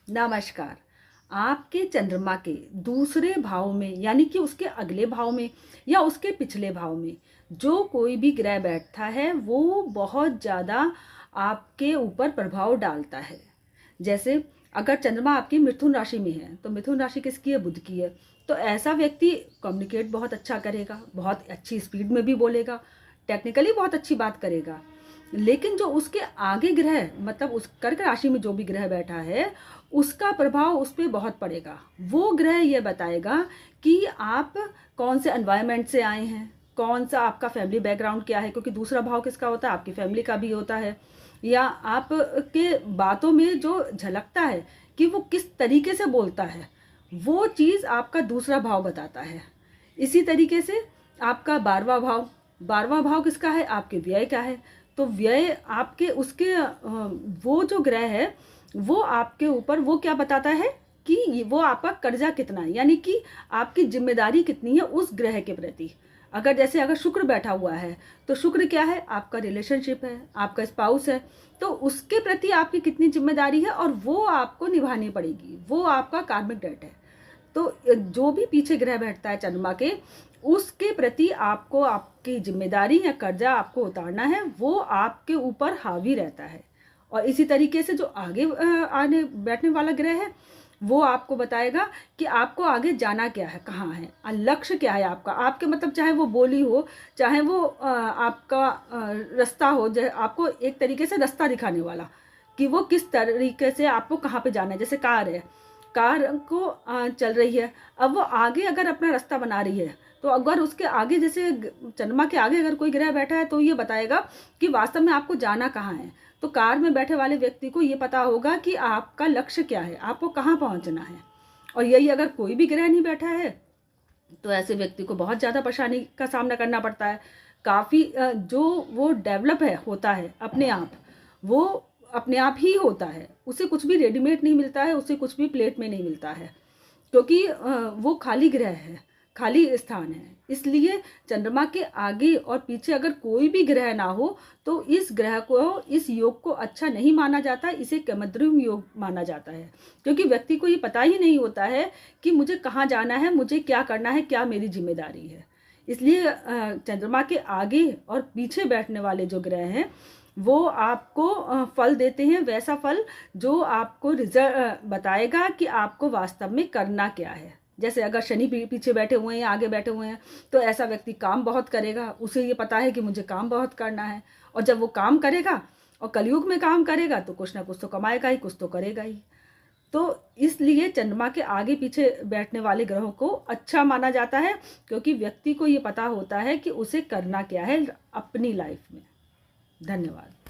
नमस्कार। आपके चंद्रमा के दूसरे भाव में यानी कि उसके अगले भाव में या उसके पिछले भाव में जो कोई भी ग्रह बैठता है वो बहुत ज़्यादा आपके ऊपर प्रभाव डालता है। जैसे अगर चंद्रमा आपकी मिथुन राशि में है तो मिथुन राशि किसकी है? बुध की है। तो ऐसा व्यक्ति कम्युनिकेट बहुत अच्छा करेगा, बहुत अच्छी स्पीड में भी बोलेगा, टेक्निकली बहुत अच्छी बात करेगा। लेकिन जो उसके आगे ग्रह मतलब उस कर्क राशि में जो भी ग्रह बैठा है उसका प्रभाव उस पर बहुत पड़ेगा। वो ग्रह ये बताएगा कि आप कौन से एनवायरनमेंट से आए हैं, कौन सा आपका फैमिली बैकग्राउंड क्या है, क्योंकि दूसरा भाव किसका होता है? आपकी फैमिली का भी होता है। या आप के बातों में जो झलकता है कि वो किस तरीके से बोलता है, वो चीज़ आपका दूसरा भाव बताता है। इसी तरीके से आपका 12वां भाव किसका है? आपके व्यय का है। तो व्यय आपके उसके वो जो ग्रह है वो आपके ऊपर वो क्या बताता है कि वो आपका कर्जा कितना है, यानी कि आपकी जिम्मेदारी कितनी है उस ग्रह के प्रति। अगर शुक्र बैठा हुआ है तो शुक्र क्या है? आपका रिलेशनशिप है, आपका स्पाउस है। तो उसके प्रति आपकी कितनी जिम्मेदारी है और वो आपको निभानी पड़ेगी, वो आपका कार्मिक डेट है। तो जो भी पीछे ग्रह बैठता है चंद्रमा के, उसके प्रति आपको आपकी जिम्मेदारी या कर्जा आपको उतारना है, वो आपके ऊपर हावी रहता है। और इसी तरीके से जो आगे आने बैठने वाला ग्रह है वो आपको बताएगा कि आपको आगे जाना क्या है, कहाँ है, लक्ष्य क्या है आपका। आपके मतलब चाहे वो बोली हो, चाहे वो आपका रास्ता हो, आपको एक तरीके से रास्ता दिखाने वाला कि वो किस तरीके से आपको कहाँ पे जाना है। जैसे कार है, कार को चल रही है, अब वो आगे अगर अपना रास्ता बना रही है तो अगर उसके आगे जैसे चंद्रमा के आगे अगर कोई ग्रह बैठा है तो ये बताएगा कि वास्तव में आपको जाना कहाँ है। तो कार में बैठे वाले व्यक्ति को ये पता होगा कि आपका लक्ष्य क्या है, आपको कहाँ पहुँचना है। और यही अगर कोई भी ग्रह नहीं बैठा है तो ऐसे व्यक्ति को बहुत ज़्यादा परेशानी का सामना करना पड़ता है। काफ़ी जो वो डेवलप है होता है अपने आप, वो अपने आप ही होता है, उसे कुछ भी रेडीमेड नहीं मिलता है, उसे कुछ भी प्लेट में नहीं मिलता है, क्योंकि वो खाली ग्रह है, खाली स्थान है। इसलिए चंद्रमा के आगे और पीछे अगर कोई भी ग्रह ना हो तो इस ग्रह को, इस योग को अच्छा नहीं माना जाता, इसे कमद्रुम योग माना जाता है। क्योंकि व्यक्ति को ये पता ही नहीं होता है कि मुझे कहाँ जाना है, मुझे क्या करना है, क्या मेरी जिम्मेदारी है। इसलिए चंद्रमा के आगे और पीछे बैठने वाले जो ग्रह हैं वो आपको फल देते हैं, वैसा फल जो आपको रिजल्ट बताएगा कि आपको वास्तव में करना क्या है। जैसे अगर शनि पीछे बैठे हुए हैं या आगे बैठे हुए हैं तो ऐसा व्यक्ति काम बहुत करेगा, उसे ये पता है कि मुझे काम बहुत करना है। और जब वो काम करेगा और कलयुग में काम करेगा तो कुछ ना कुछ तो कमाएगा ही, कुछ तो करेगा ही। तो इसलिए चंद्रमा के आगे पीछे बैठने वाले ग्रहों को अच्छा माना जाता है, क्योंकि व्यक्ति को ये पता होता है कि उसे करना क्या है अपनी लाइफ में। धन्यवाद।